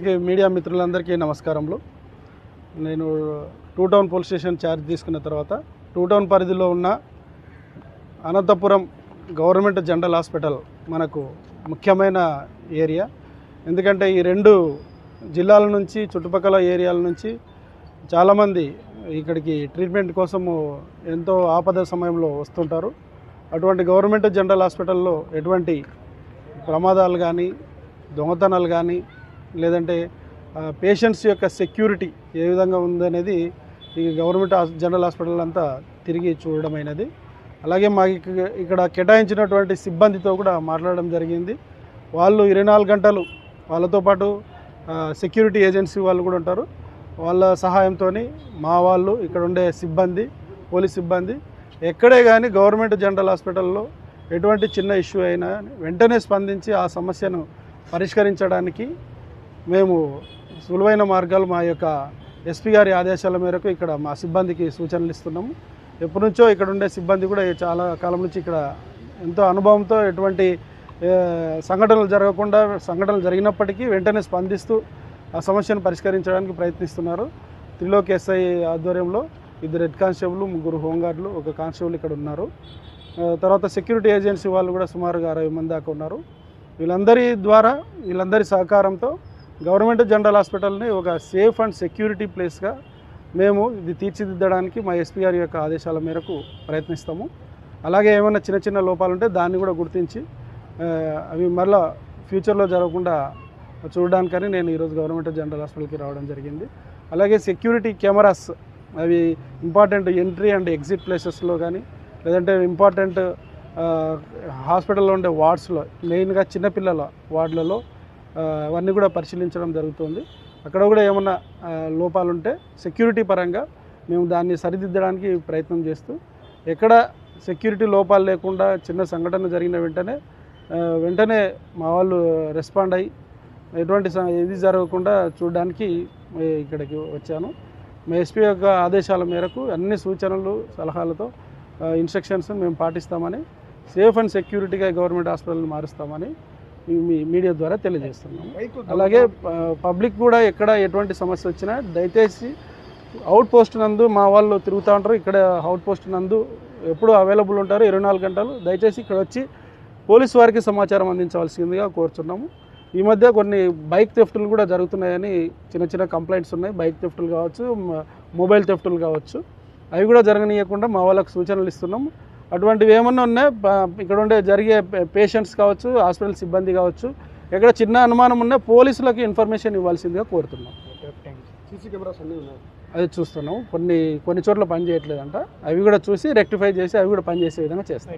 అందరికీ మీడియా మిత్రులందరికీ నమస్కారములు. నేను two town police station charge తీసుకున్న తర్వాత టూ టౌన్ పరిధిలో ఉన్న అనంతపురం గవర్నమెంట్ జనరల్ హాస్పిటల్ మనకు ముఖ్యమైన ఏరియా. ఎందుకంటే ఈ రెండు జిల్లాల నుంచి చుట్టుపక్కల ఏరియాల నుంచి చాలామంది ఇక్కడికి ట్రీట్మెంట్ కోసము ఎంతో ఆపద సమయంలో వస్తుంటారు. అటువంటి గవర్నమెంట్ జనరల్ హాస్పిటల్లో ఎటువంటి ప్రమాదాలు కానీ దొంగతనాలు కానీ లేదంటే పేషెంట్స్ యొక్క సెక్యూరిటీ ఏ విధంగా ఉందనేది ఈ గవర్నమెంట్ జనరల్ హాస్పిటల్ అంతా తిరిగి చూడడమైనది. అలాగే మాకు ఇక్కడ కేటాయించినటువంటి సిబ్బందితో కూడా మాట్లాడడం జరిగింది. వాళ్ళు 24 గంటలు వాళ్ళతో పాటు సెక్యూరిటీ ఏజెన్సీ వాళ్ళు కూడా ఉంటారు. వాళ్ళ సహాయంతో మా వాళ్ళు ఇక్కడ ఉండే సిబ్బంది, పోలీస్ సిబ్బంది ఎక్కడే కానీ గవర్నమెంట్ జనరల్ హాస్పిటల్లో ఎటువంటి చిన్న ఇష్యూ అయినా వెంటనే స్పందించి ఆ సమస్యను పరిష్కరించడానికి మేము సులువైన మార్గాలు మా యొక్క ఎస్పీ గారి ఆదేశాల మేరకు ఇక్కడ మా సిబ్బందికి సూచనలు ఇస్తున్నాము. ఎప్పటి నుంచో ఇక్కడ ఉండే సిబ్బంది కూడా చాలా కాలం నుంచి ఇక్కడ ఎంతో అనుభవంతో ఎటువంటి సంఘటనలు జరగకుండా, సంఘటనలు జరిగినప్పటికీ వెంటనే స్పందిస్తూ ఆ సమస్యను పరిష్కరించడానికి ప్రయత్నిస్తున్నారు. త్రిలోక్ ఎస్ఐ ఆధ్వర్యంలో 2 హెడ్ కానిస్టేబుల్, 3 హోంగార్డులు, 1 కానిస్టేబుల్ ఇక్కడ ఉన్నారు. తర్వాత సెక్యూరిటీ ఏజెన్సీ వాళ్ళు కూడా సుమారుగా 60 మంది దాకా ఉన్నారు. వీళ్ళందరి సహకారంతో గవర్నమెంట్ జనరల్ హాస్పిటల్ని ఒక సేఫ్ అండ్ సెక్యూరిటీ ప్లేస్గా మేము ఇది తీర్చిదిద్దడానికి మా ఎస్పీ గారి యొక్క ఆదేశాల మేరకు ప్రయత్నిస్తాము. అలాగే ఏమైనా చిన్న చిన్న లోపాలు ఉంటే దాన్ని కూడా గుర్తించి అవి మళ్ళీ ఫ్యూచర్లో జరగకుండా చూడడానికని నేను ఈరోజు గవర్నమెంట్ జనరల్ హాస్పిటల్కి రావడం జరిగింది. అలాగే సెక్యూరిటీ కెమెరాస్ అవి ఇంపార్టెంట్ ఎంట్రీ అండ్ ఎగ్జిట్ ప్లేసెస్లో కానీ లేదంటే ఇంపార్టెంట్ హాస్పిటల్లో ఉండే వార్డ్స్లో, మెయిన్గా చిన్నపిల్లల వార్డులలో అవన్నీ కూడా పరిశీలించడం జరుగుతుంది. అక్కడ కూడా ఏమన్నా లోపాలు ఉంటే సెక్యూరిటీ పరంగా మేము దాన్ని సరిదిద్దడానికి ప్రయత్నం చేస్తూ ఎక్కడ సెక్యూరిటీ లోపాలు లేకుండా చిన్న సంఘటన జరిగిన వెంటనే మా వాళ్ళు రెస్పాండ్ అయ్యి ఎటువంటి ఇది జరగకుండా చూడడానికి ఇక్కడికి వచ్చాను. మా ఎస్పీ యొక్క ఆదేశాల మేరకు అన్ని సూచనలు, సలహాలతో ఇన్స్ట్రక్షన్స్ మేము పాటిస్తామని, సేఫ్ అండ్ సెక్యూరిటీగా గవర్నమెంట్ హాస్పిటల్ని మారుస్తామని మీడియా ద్వారా తెలియజేస్తున్నాము. అలాగే పబ్లిక్ కూడా ఎక్కడ ఎటువంటి సమస్య వచ్చినా దయచేసి అవుట్ పోస్ట్ నందు మా వాళ్ళు తిరుగుతూ ఉంటారు. ఇక్కడ అవుట్ పోస్ట్ నందు ఎప్పుడు అవైలబుల్ ఉంటారు 24 గంటలు. దయచేసి ఇక్కడ వచ్చి పోలీసు వారికి సమాచారం అందించవలసిందిగా కోరుచున్నాము. ఈ మధ్య కొన్ని బైక్ థెఫ్టులు కూడా జరుగుతున్నాయని చిన్న కంప్లైంట్స్ ఉన్నాయి. బైక్ థెఫ్టులు కావచ్చు, మొబైల్ థెఫ్టులు కావచ్చు, అవి కూడా జరగనీయకుండా మా వాళ్ళకు సూచనలు ఇస్తున్నాము. అటువంటివి ఏమన్నా ఉన్నాయి ఇక్కడ ఉండే జరిగే పేషెంట్స్ కావచ్చు, హాస్పిటల్ సిబ్బంది కావచ్చు, ఎక్కడ చిన్న అనుమానం ఉన్నా పోలీసులకు ఇన్ఫర్మేషన్ ఇవ్వాల్సిందిగా కోరుతున్నాం. సీసీ కెమెరాస్ అన్నీ ఉన్నాయి, అది చూస్తున్నాం. కొన్ని చోట్ల పని చేయట్లేదంట, అవి కూడా చూసి రెక్టిఫై చేసి అవి కూడా పనిచేసే విధంగా చేస్తాం.